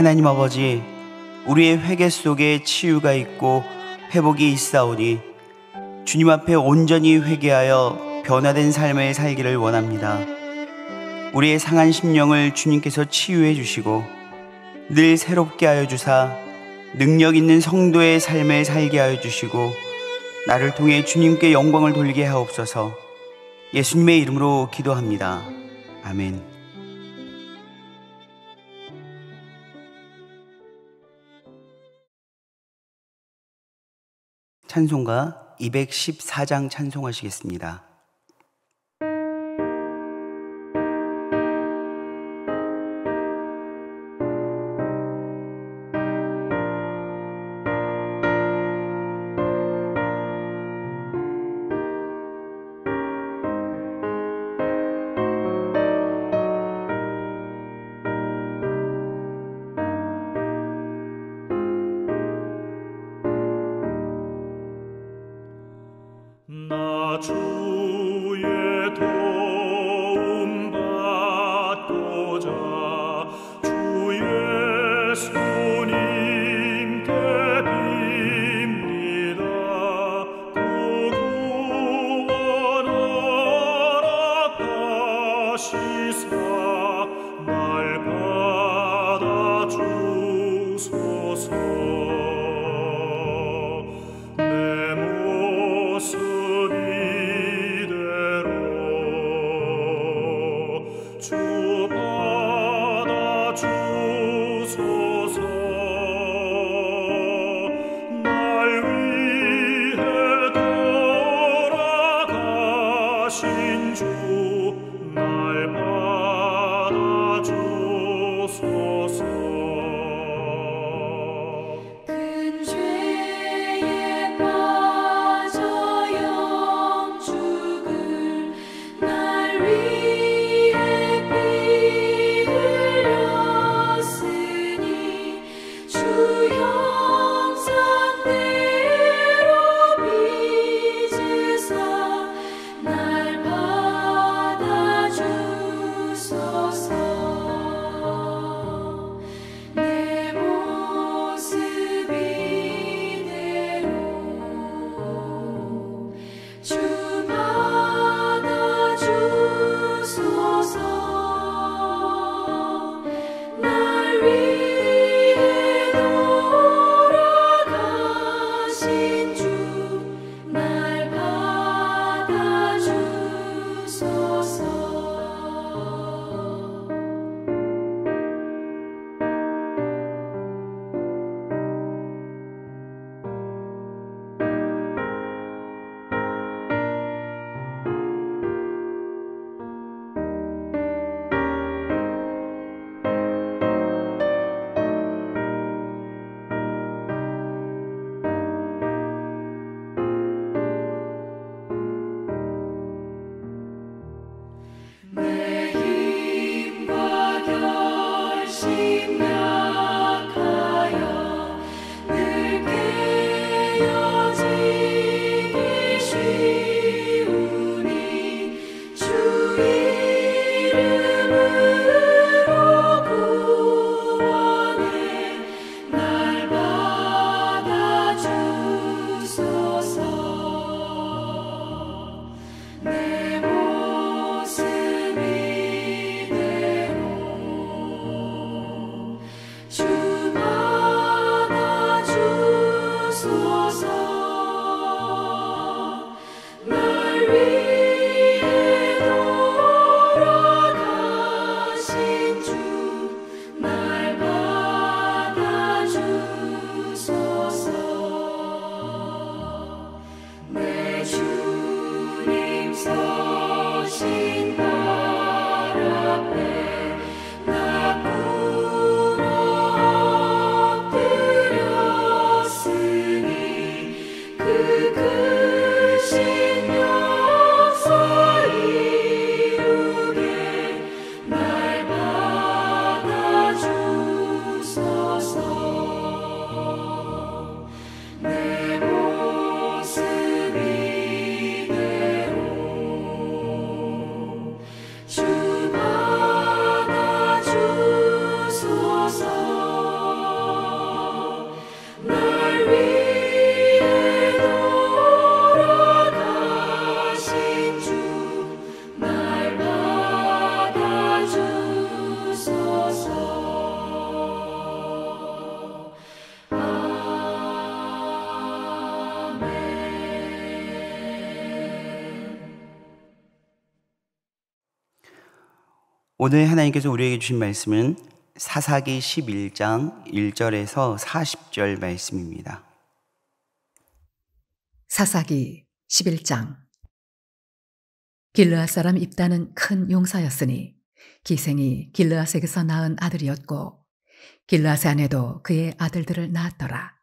하나님 아버지, 우리의 회개 속에 치유가 있고 회복이 있사오니 주님 앞에 온전히 회개하여 변화된 삶을 살기를 원합니다. 우리의 상한 심령을 주님께서 치유해 주시고 늘 새롭게 하여 주사 능력 있는 성도의 삶을 살게 하여 주시고 나를 통해 주님께 영광을 돌리게 하옵소서. 예수님의 이름으로 기도합니다. 아멘. 찬송가 214장 찬송하시겠습니다. 나 주의 도움 받고자 주 예수님께 빕니다. 그 구원 허락하시사 날 받아주소서. 주 받아주소서. 오늘 하나님께서 우리에게 주신 말씀은 사사기 11장 1절에서 40절 말씀입니다. 사사기 11장. 길르앗 사람 입다는 큰 용사였으니 기생이 길르앗에게서 낳은 아들이었고 길르앗의 아내도 그의 아들들을 낳았더라.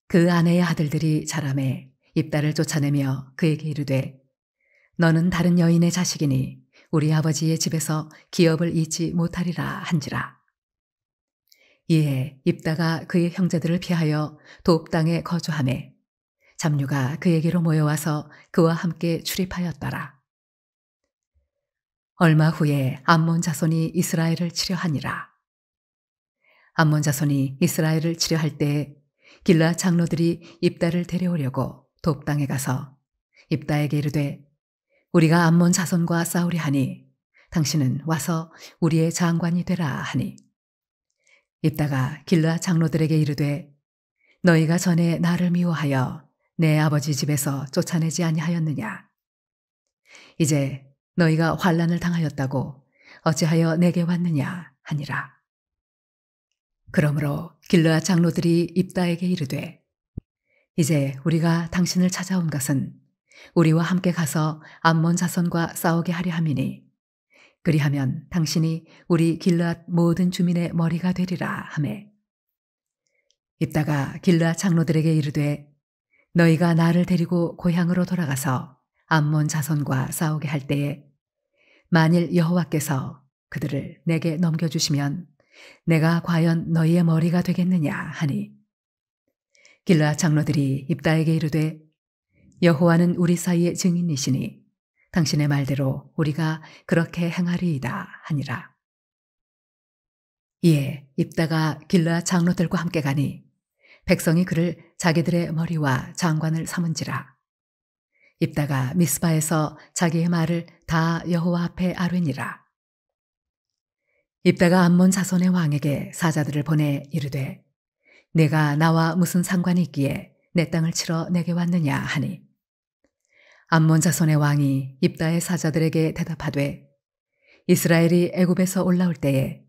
그 아내의 아들들이 자라매 입다를 쫓아내며 그에게 이르되 너는 다른 여인의 자식이니 우리 아버지의 집에서 기업을 잊지 못하리라 한지라. 이에 입다가 그의 형제들을 피하여 돕 땅에 거주하매 잡류가 그에게로 모여와서 그와 함께 출입하였더라. 얼마 후에 암몬 자손이 이스라엘을 치려하니라. 암몬 자손이 이스라엘을 치려할 때에 길르앗 장로들이 입다를 데려오려고 돕 땅에 가서 입다에게 이르되 우리가 암몬 자손과 싸우려 하니 당신은 와서 우리의 장관이 되라 하니 입다가 길르앗 장로들에게 이르되 너희가 전에 나를 미워하여 내 아버지 집에서 쫓아내지 아니하였느냐. 이제 너희가 환난을 당하였다고 어찌하여 내게 왔느냐 하니라. 그러므로 길르앗 장로들이 입다에게 이르되 이제 우리가 당신을 찾아온 것은 우리와 함께 가서 암몬 자손과 싸우게 하려 함이니 그리하면 당신이 우리 길르앗 모든 주민의 머리가 되리라 하매 입다가 길르앗 장로들에게 이르되 너희가 나를 데리고 고향으로 돌아가서 암몬 자손과 싸우게 할 때에 만일 여호와께서 그들을 내게 넘겨주시면 내가 과연 너희의 머리가 되겠느냐 하니 길르앗 장로들이 입다에게 이르되 여호와는 우리 사이의 증인이시니 당신의 말대로 우리가 그렇게 행하리이다 하니라. 이에 입다가 길르앗 장로들과 함께 가니 백성이 그를 자기들의 머리와 장관을 삼은지라. 입다가 미스바에서 자기의 말을 다 여호와 앞에 아뢰니라. 입다가 암몬 자손의 왕에게 사자들을 보내 이르되 내가 나와 무슨 상관이 있기에 내 땅을 치러 내게 왔느냐 하니 암몬 자손의 왕이 입다의 사자들에게 대답하되 이스라엘이 애굽에서 올라올 때에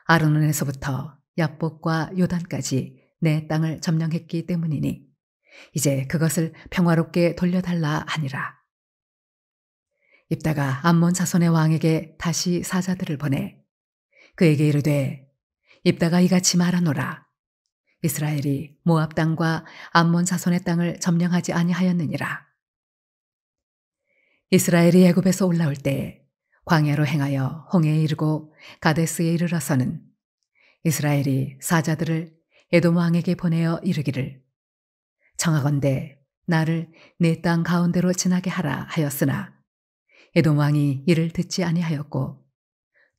아르논에서부터 야복과 요단까지 내 땅을 점령했기 때문이니 이제 그것을 평화롭게 돌려달라 하니라. 입다가 암몬 자손의 왕에게 다시 사자들을 보내 그에게 이르되 입다가 이같이 말하노라. 이스라엘이 모압 땅과 암몬 자손의 땅을 점령하지 아니하였느니라. 이스라엘이 애굽에서 올라올 때 광야로 행하여 홍해에 이르고 가데스에 이르러서는 이스라엘이 사자들을 에돔 왕에게 보내어 이르기를 청하건대 나를 내 땅 가운데로 지나게 하라 하였으나 에돔 왕이 이를 듣지 아니하였고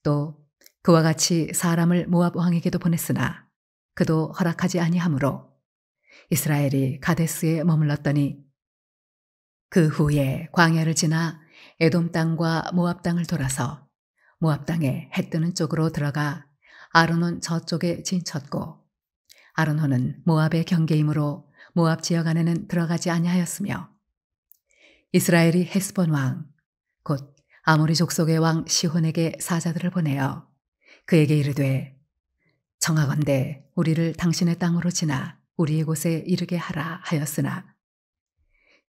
또 그와 같이 사람을 모압 왕에게도 보냈으나 그도 허락하지 아니하므로 이스라엘이 가데스에 머물렀더니 그 후에 광야를 지나 에돔 땅과 모압 땅을 돌아서 모압 땅에 해 뜨는 쪽으로 들어가 아르논 저쪽에 진쳤고 아르논은 모압의 경계이므로 모압 지역 안에는 들어가지 아니하였으며 이스라엘이 헤스본 왕 곧 아모리 족속의 왕 시혼에게 사자들을 보내어 그에게 이르되 청하건대 우리를 당신의 땅으로 지나 우리의 곳에 이르게 하라 하였으나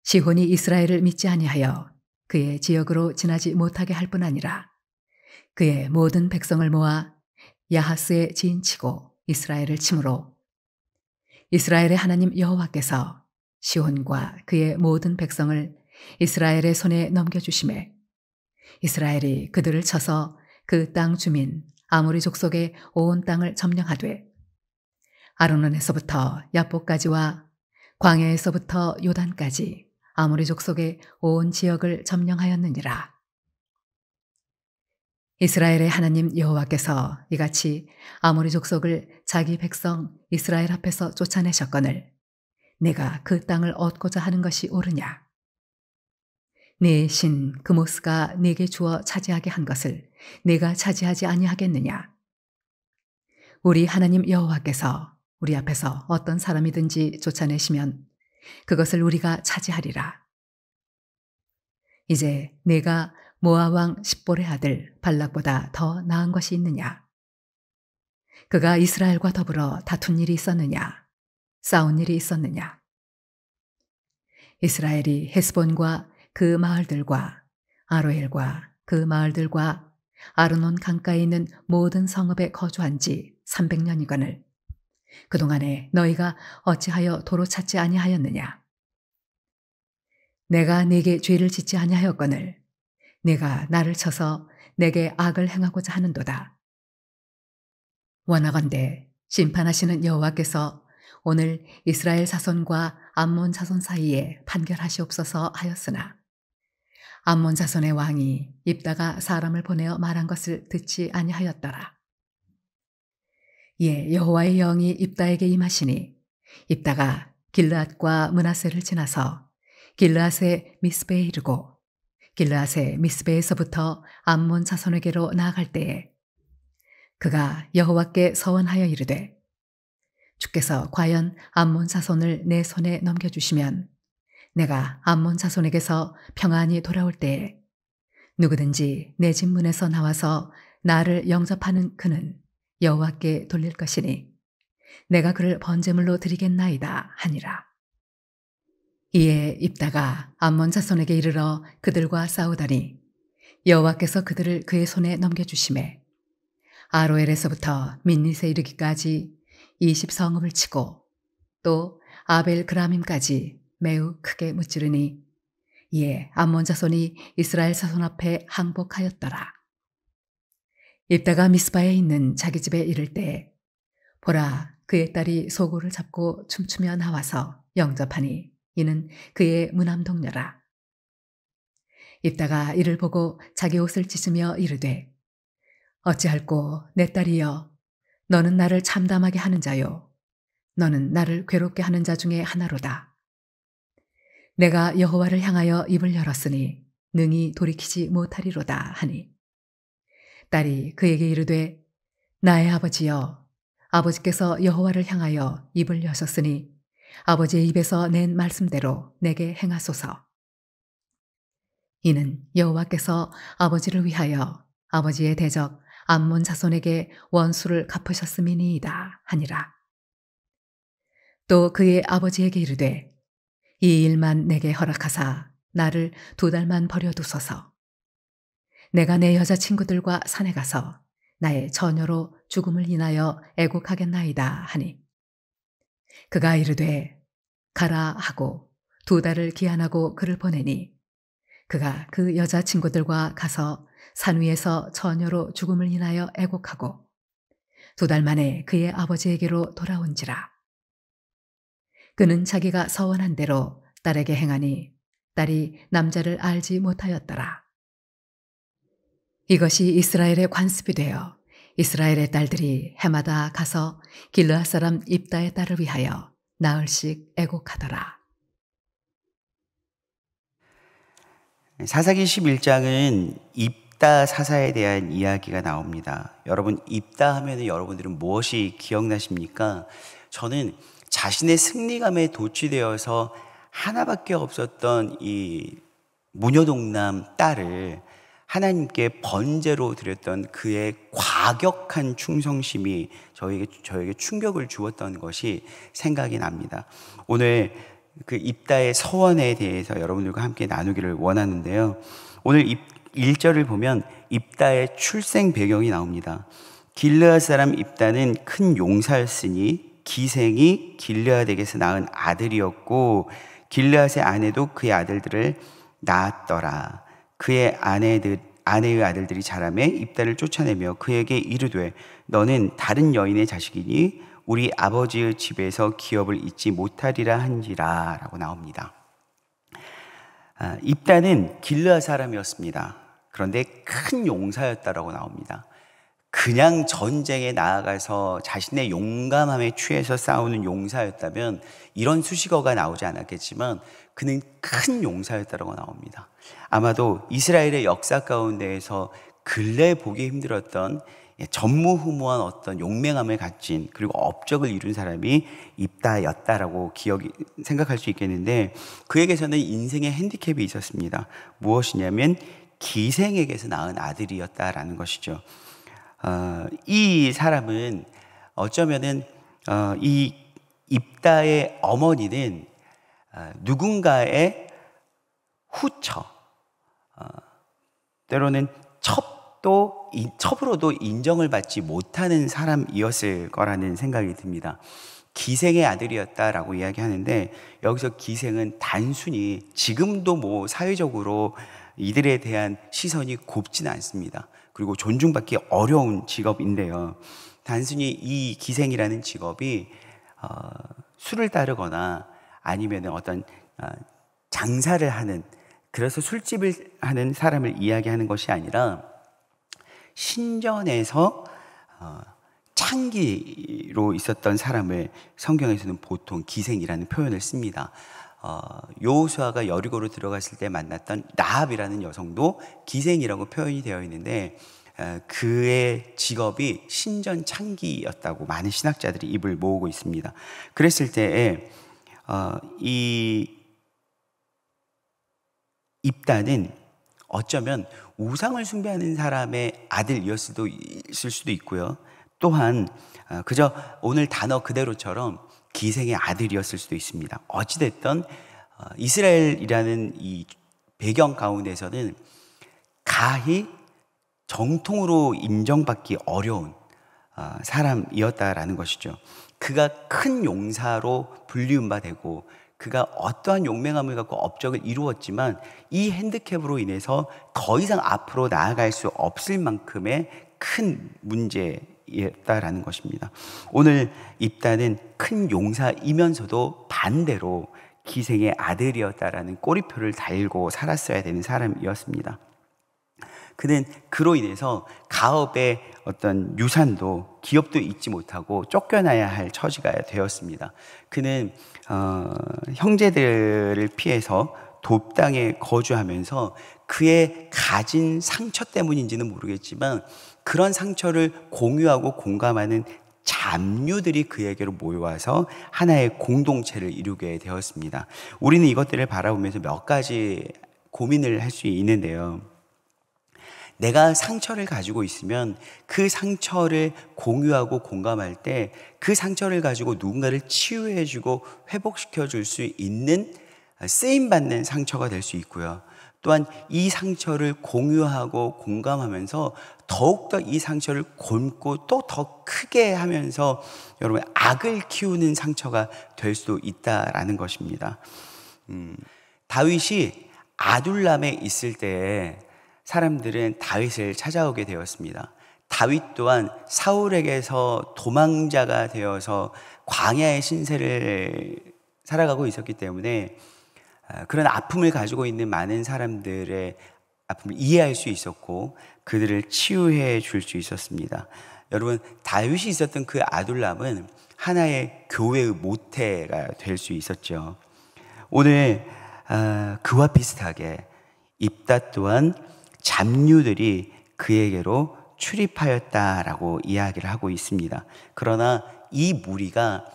시혼이 이스라엘을 믿지 아니하여 그의 지역으로 지나지 못하게 할 뿐 아니라 그의 모든 백성을 모아 야하스에 지인치고 이스라엘을 치므로 이스라엘의 하나님 여호와께서 시혼과 그의 모든 백성을 이스라엘의 손에 넘겨주심에 이스라엘이 그들을 쳐서 그 땅 주민 아모리 족속의 온 땅을 점령하되 아르논에서부터 야복까지와 광야에서부터 요단까지 아모리 족속의 온 지역을 점령하였느니라. 이스라엘의 하나님 여호와께서 이같이 아모리 족속을 자기 백성 이스라엘 앞에서 쫓아내셨거늘 내가 그 땅을 얻고자 하는 것이 옳으냐? 네 신 그모스가 네게 주어 차지하게 한 것을 네가 차지하지 아니하겠느냐? 우리 하나님 여호와께서 우리 앞에서 어떤 사람이든지 쫓아내시면 그것을 우리가 차지하리라. 이제 내가 모압 왕 십볼의 아들 발락보다 더 나은 것이 있느냐? 그가 이스라엘과 더불어 다툰 일이 있었느냐? 싸운 일이 있었느냐? 이스라엘이 헤스본과 그 마을들과 아로엘과 그 마을들과 아르논 강가에 있는 모든 성읍에 거주한 지 300년이거늘 그동안에 너희가 어찌하여 도로 찾지 아니하였느냐? 내가 네게 죄를 짓지 아니하였거늘 네가 나를 쳐서 내게 악을 행하고자 하는도다. 원하건대 심판하시는 여호와께서 오늘 이스라엘 자손과 암몬 자손 사이에 판결하시옵소서 하였으나 암몬 자손의 왕이 입다가 사람을 보내어 말한 것을 듣지 아니하였더라. 이에 여호와의 영이 입다에게 임하시니 입다가 길르앗과 므낫세를 지나서 길르앗의 미스베에 이르고 길르앗의 미스베에서부터 암몬 자손에게로 나아갈 때에 그가 여호와께 서원하여 이르되 주께서 과연 암몬 자손을 내 손에 넘겨주시면 내가 암몬 자손에게서 평안히 돌아올 때에 누구든지 내 집 문에서 나와서 나를 영접하는 그는 여호와께 돌릴 것이니 내가 그를 번제물로 드리겠나이다 하니라. 이에 입다가 암몬 자손에게 이르러 그들과 싸우더니 여호와께서 그들을 그의 손에 넘겨주시매 아로엘에서부터 민닛에 이르기까지 20성읍을 치고 또 아벨 그라밈까지 매우 크게 무찌르니 이에 암몬 자손이 이스라엘 자손 앞에 항복하였더라. 입다가 미스바에 있는 자기 집에 이를 때 보라 그의 딸이 소고를 잡고 춤추며 나와서 영접하니 이는 그의 무남동녀라. 입다가 이를 보고 자기 옷을 찢으며 이르되 어찌할꼬 내 딸이여 너는 나를 참담하게 하는 자요 너는 나를 괴롭게 하는 자 중에 하나로다. 내가 여호와를 향하여 입을 열었으니 능히 돌이키지 못하리로다 하니 딸이 그에게 이르되 나의 아버지여 아버지께서 여호와를 향하여 입을 여셨으니 아버지의 입에서 낸 말씀대로 내게 행하소서. 이는 여호와께서 아버지를 위하여 아버지의 대적 암몬 자손에게 원수를 갚으셨음이니이다 하니라. 또 그의 아버지에게 이르되 이 일만 내게 허락하사 나를 2달만 버려두소서. 내가 내 여자친구들과 산에 가서 나의 처녀로 죽음을 인하여 애곡하겠나이다 하니 그가 이르되 가라 하고 2달을 기한하고 그를 보내니 그가 그 여자친구들과 가서 산 위에서 처녀로 죽음을 인하여 애곡하고 2달 만에 그의 아버지에게로 돌아온지라. 그는 자기가 서원한 대로 딸에게 행하니 딸이 남자를 알지 못하였더라. 이것이 이스라엘의 관습이 되어 이스라엘의 딸들이 해마다 가서 길르앗 사람 입다의 딸을 위하여 나흘씩 애곡하더라. 사사기 11장은 입다 사사에 대한 이야기가 나옵니다. 여러분 입다 하면 여러분들은 무엇이 기억나십니까? 저는 자신의 승리감에 도취되어서 하나밖에 없었던 이 무녀동남 딸을 하나님께 번제로 드렸던 그의 과격한 충성심이 저에게 충격을 주었던 것이 생각이 납니다. 오늘 그 입다의 서원에 대해서 여러분들과 함께 나누기를 원하는데요. 오늘 1절을 보면 입다의 출생 배경이 나옵니다. 길르앗 사람 입다는 큰 용사였으니 기생이 길르앗에게서 낳은 아들이었고 길르앗의 아내도 그의 아들들을 낳았더라. 그의 아내의 아들들이 자라매 입다를 쫓아내며 그에게 이르되 너는 다른 여인의 자식이니 우리 아버지의 집에서 기업을 잊지 못하리라 한지라 라고 나옵니다. 입다는 길르앗 사람이었습니다. 그런데 큰 용사였다라고 나옵니다. 그냥 전쟁에 나아가서 자신의 용감함에 취해서 싸우는 용사였다면 이런 수식어가 나오지 않았겠지만 그는 큰 용사였다라고 나옵니다. 아마도 이스라엘의 역사 가운데에서 근래 보기 힘들었던 전무후무한 어떤 용맹함을 가진 그리고 업적을 이룬 사람이 입다였다라고 생각할 수 있겠는데 그에게서는 인생의 핸디캡이 있었습니다. 무엇이냐면 기생에게서 낳은 아들이었다라는 것이죠. 이 사람은 어쩌면은 이 입다의 어머니는 누군가의 후처, 때로는 첩으로도 인정을 받지 못하는 사람이었을 거라는 생각이 듭니다. 기생의 아들이었다라고 이야기하는데, 여기서 기생은 단순히 지금도 뭐 사회적으로 이들에 대한 시선이 곱지는 않습니다. 그리고 존중받기 어려운 직업인데요. 단순히 이 기생이라는 직업이 술을 따르거나 아니면 어떤 장사를 하는, 그래서 술집을 하는 사람을 이야기하는 것이 아니라 신전에서 창기로 있었던 사람을 성경에서는 보통 기생이라는 표현을 씁니다. 여호수아가 여리고로 들어갔을 때 만났던 라합이라는 여성도 기생이라고 표현이 되어 있는데, 그의 직업이 신전 창기였다고 많은 신학자들이 입을 모으고 있습니다. 그랬을 때에 이 입다는 어쩌면 우상을 숭배하는 사람의 아들이었을 수도 있고요. 또한 그저 오늘 단어 그대로처럼 기생의 아들이었을 수도 있습니다. 어찌됐든 이스라엘이라는 이 배경 가운데서는 가히 정통으로 인정받기 어려운 사람이었다라는 것이죠. 그가 큰 용사로 불리운 바 되고, 그가 어떠한 용맹함을 갖고 업적을 이루었지만 이 핸디캡으로 인해서 더 이상 앞으로 나아갈 수 없을 만큼의 큰 문제였다라는 것입니다. 오늘 입다는 큰 용사이면서도 반대로 기생의 아들이었다라는 꼬리표를 달고 살았어야 되는 사람이었습니다. 그는 그로 인해서 가업의 어떤 유산도 기업도 잊지 못하고 쫓겨나야 할 처지가 되었습니다. 그는 형제들을 피해서 돕당에 거주하면서 그의 가진 상처 때문인지는 모르겠지만 그런 상처를 공유하고 공감하는 잡류들이 그에게로 모여와서 하나의 공동체를 이루게 되었습니다. 우리는 이것들을 바라보면서 몇 가지 고민을 할 수 있는데요. 내가 상처를 가지고 있으면 그 상처를 공유하고 공감할 때 그 상처를 가지고 누군가를 치유해주고 회복시켜줄 수 있는 쓰임받는 상처가 될 수 있고요. 또한 이 상처를 공유하고 공감하면서 더욱더 이 상처를 곪고 또 더 크게 하면서 여러분 악을 키우는 상처가 될 수도 있다라는 것입니다. 다윗이 아둘람에 있을 때에 사람들은 다윗을 찾아오게 되었습니다. 다윗 또한 사울에게서 도망자가 되어서 광야의 신세를 살아가고 있었기 때문에 그런 아픔을 가지고 있는 많은 사람들의 아픔을 이해할 수 있었고 그들을 치유해 줄 수 있었습니다. 여러분, 다윗이 있었던 그 아둘람은 하나의 교회의 모태가 될 수 있었죠. 오늘 그와 비슷하게 입다 또한 잡류들이 그에게로 출입하였다라고 이야기를 하고 있습니다. 그러나 이 무리가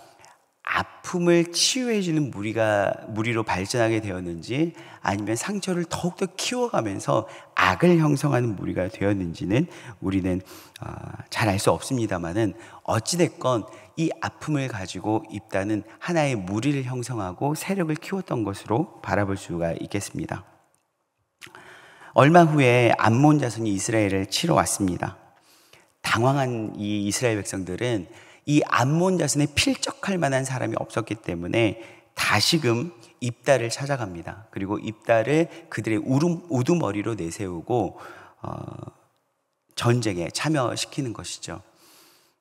아픔을 치유해주는 무리로 발전하게 되었는지 아니면 상처를 더욱더 키워가면서 악을 형성하는 무리가 되었는지는 우리는 잘 알 수 없습니다만은 어찌됐건 이 아픔을 가지고 입다는 하나의 무리를 형성하고 세력을 키웠던 것으로 바라볼 수가 있겠습니다. 얼마 후에 암몬 자손이 이스라엘을 치러 왔습니다. 당황한 이 이스라엘 백성들은 이 암몬 자손에 필적할 만한 사람이 없었기 때문에 다시금 입다를 찾아갑니다. 그리고 입다를 그들의 우두머리로 내세우고 전쟁에 참여시키는 것이죠.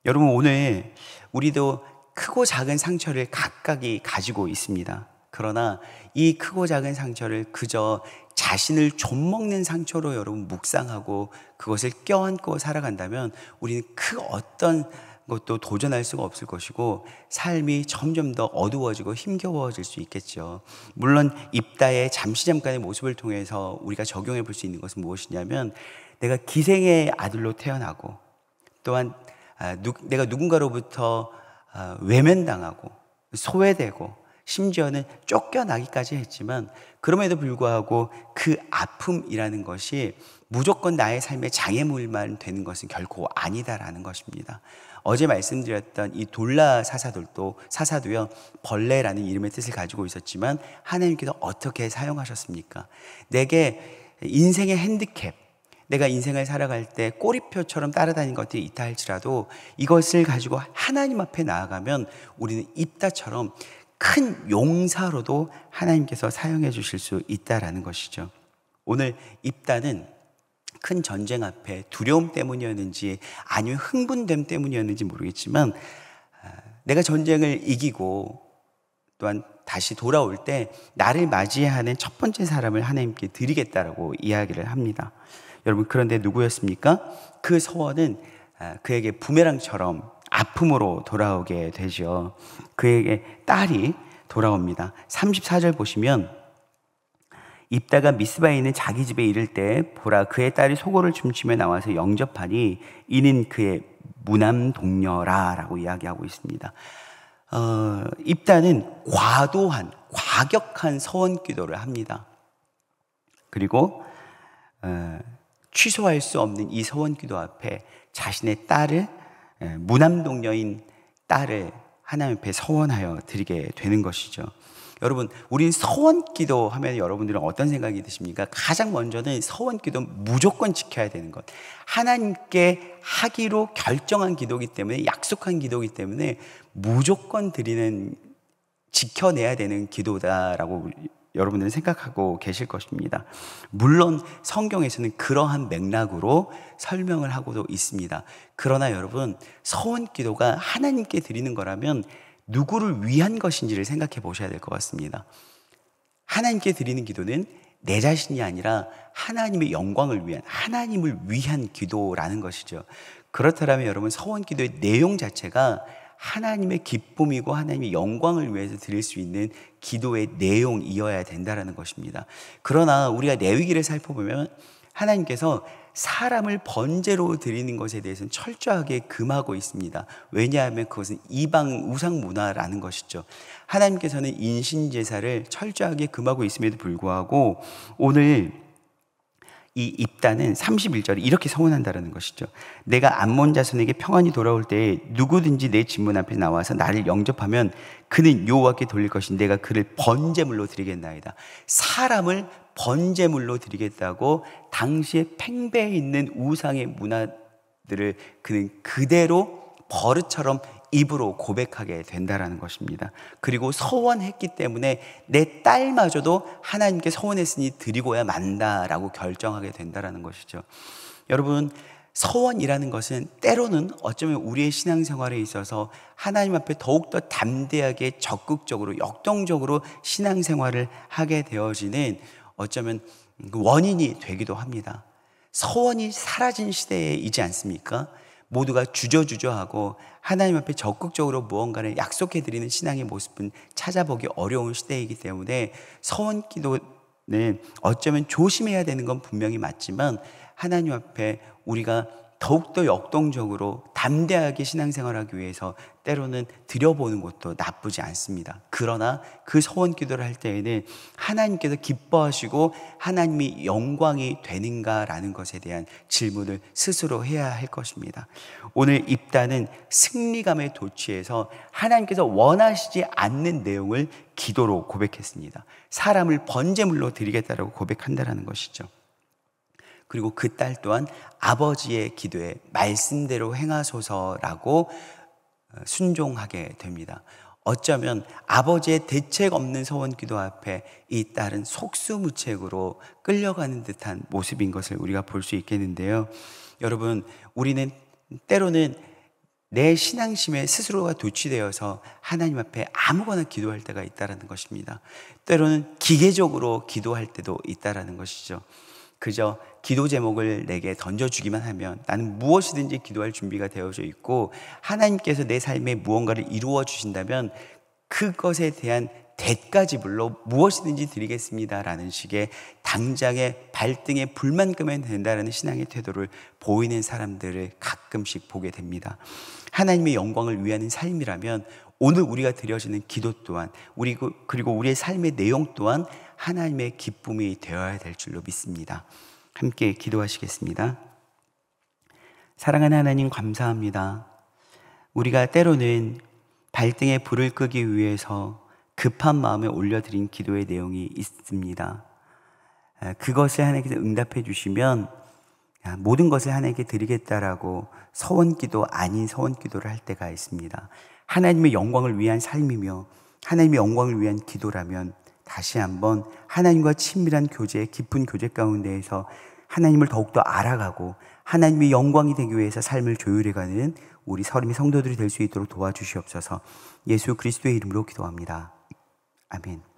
여러분, 오늘 우리도 크고 작은 상처를 각각이 가지고 있습니다. 그러나 이 크고 작은 상처를 그저 자신을 좀먹는 상처로 여러분 묵상하고 그것을 껴안고 살아간다면 우리는 그 어떤 것도 도전할 수가 없을 것이고 삶이 점점 더 어두워지고 힘겨워질 수 있겠죠. 물론 입다의 잠깐의 모습을 통해서 우리가 적용해 볼 수 있는 것은 무엇이냐면, 내가 기생의 아들로 태어나고 또한 내가 누군가로부터 외면당하고 소외되고 심지어는 쫓겨나기까지 했지만 그럼에도 불구하고 그 아픔이라는 것이 무조건 나의 삶의 장애물만 되는 것은 결코 아니다라는 것입니다. 어제 말씀드렸던 이 돌라 사사도요, 벌레라는 이름의 뜻을 가지고 있었지만 하나님께서 어떻게 사용하셨습니까? 내게 인생의 핸디캡, 내가 인생을 살아갈 때 꼬리표처럼 따라다니는 것들이 있다 할지라도 이것을 가지고 하나님 앞에 나아가면 우리는 입다처럼 큰 용사로도 하나님께서 사용해 주실 수 있다라는 것이죠. 오늘 입다는 큰 전쟁 앞에 두려움 때문이었는지 아니면 흥분됨 때문이었는지 모르겠지만 내가 전쟁을 이기고 또한 다시 돌아올 때 나를 맞이하는 첫 번째 사람을 하나님께 드리겠다라고 이야기를 합니다. 여러분, 그런데 누구였습니까? 그 소원은 그에게 부메랑처럼 아픔으로 돌아오게 되죠. 그에게 딸이 돌아옵니다. 34절 보시면 입다가 미스바에 있는 자기 집에 이를 때 보라 그의 딸이 소고를 춤추며 나와서 영접하니 이는 그의 무남 동료라 라고 이야기하고 있습니다. 입다는 과격한 서원 기도를 합니다. 그리고 취소할 수 없는 이 서원 기도 앞에 자신의 딸을, 무남동녀인 딸을 하나님 앞에 서원하여 드리게 되는 것이죠. 여러분, 우린 서원 기도 하면 여러분들은 어떤 생각이 드십니까? 가장 먼저는 서원 기도 무조건 지켜야 되는 것, 하나님께 하기로 결정한 기도이기 때문에, 약속한 기도이기 때문에 무조건 드리는, 지켜내야 되는 기도다라고 여러분들은 생각하고 계실 것입니다. 물론 성경에서는 그러한 맥락으로 설명을 하고도 있습니다. 그러나 여러분, 서원 기도가 하나님께 드리는 거라면 누구를 위한 것인지를 생각해 보셔야 될 것 같습니다. 하나님께 드리는 기도는 내 자신이 아니라 하나님의 영광을 위한, 하나님을 위한 기도라는 것이죠. 그렇다면 여러분, 서원 기도의 내용 자체가 하나님의 기쁨이고 하나님의 영광을 위해서 드릴 수 있는 기도의 내용이어야 된다는 것입니다. 그러나 우리가 레위기를 살펴보면 하나님께서 사람을 번제로 드리는 것에 대해서는 철저하게 금하고 있습니다. 왜냐하면 그것은 이방 우상 문화라는 것이죠. 하나님께서는 인신제사를 철저하게 금하고 있음에도 불구하고 오늘 이 입다는 31절에 이렇게 서원한다는 것이죠. 내가 암몬 자손에게 평안히 돌아올 때에 누구든지 내 집문 앞에 나와서 나를 영접하면 그는 여호와께 돌릴 것인데 내가 그를 번제물로 드리겠나이다. 사람을 번제물로 드리겠다고 당시에 팽배해 있는 우상의 문화들을 그는 그대로 버릇처럼 입으로 고백하게 된다라는 것입니다. 그리고 서원했기 때문에 내 딸마저도 하나님께 서원했으니 드리고야 만다라고 결정하게 된다라는 것이죠. 여러분, 서원이라는 것은 때로는 어쩌면 우리의 신앙생활에 있어서 하나님 앞에 더욱더 담대하게 적극적으로 역동적으로 신앙생활을 하게 되어지는 어쩌면 원인이 되기도 합니다. 서원이 사라진 시대이지 않습니까? 모두가 주저주저하고 하나님 앞에 적극적으로 무언가를 약속해드리는 신앙의 모습은 찾아보기 어려운 시대이기 때문에 서원 기도는 어쩌면 조심해야 되는 건 분명히 맞지만 하나님 앞에 우리가 더욱더 역동적으로 담대하게 신앙생활하기 위해서 때로는 드려보는 것도 나쁘지 않습니다. 그러나 그 서원 기도를 할 때에는 하나님께서 기뻐하시고 하나님이 영광이 되는가라는 것에 대한 질문을 스스로 해야 할 것입니다. 오늘 입다는 승리감에 도취해서 하나님께서 원하시지 않는 내용을 기도로 고백했습니다. 사람을 번제물로 드리겠다라고 고백한다는 것이죠. 그리고 그 딸 또한 아버지의 기도에 말씀대로 행하소서라고 순종하게 됩니다. 어쩌면 아버지의 대책 없는 서원 기도 앞에 이 딸은 속수무책으로 끌려가는 듯한 모습인 것을 우리가 볼 수 있겠는데요. 여러분, 우리는 때로는 내 신앙심에 스스로가 도취되어서 하나님 앞에 아무거나 기도할 때가 있다는 것입니다. 때로는 기계적으로 기도할 때도 있다는 것이죠. 그저 기도 제목을 내게 던져주기만 하면 나는 무엇이든지 기도할 준비가 되어져 있고 하나님께서 내 삶에 무언가를 이루어 주신다면 그것에 대한 대가지불로 무엇이든지 드리겠습니다라는 식의 당장의 발등에 불만 끄면 된다라는 신앙의 태도를 보이는 사람들을 가끔씩 보게 됩니다. 하나님의 영광을 위하는 삶이라면 오늘 우리가 드려지는 기도 또한 그리고 우리의 삶의 내용 또한 하나님의 기쁨이 되어야 될 줄로 믿습니다. 함께 기도하시겠습니다. 사랑하는 하나님, 감사합니다. 우리가 때로는 발등에 불을 끄기 위해서 급한 마음에 올려드린 기도의 내용이 있습니다. 그것을 하나님께서 응답해 주시면 모든 것을 하나님께 드리겠다라고 서원기도 아닌 서원기도를 할 때가 있습니다. 하나님의 영광을 위한 삶이며 하나님의 영광을 위한 기도라면 다시 한번 하나님과 친밀한 교제, 깊은 교제 가운데에서 하나님을 더욱더 알아가고 하나님의 영광이 되기 위해서 삶을 조율해가는 우리 서림의 성도들이 될 수 있도록 도와주시옵소서. 예수 그리스도의 이름으로 기도합니다. 아멘.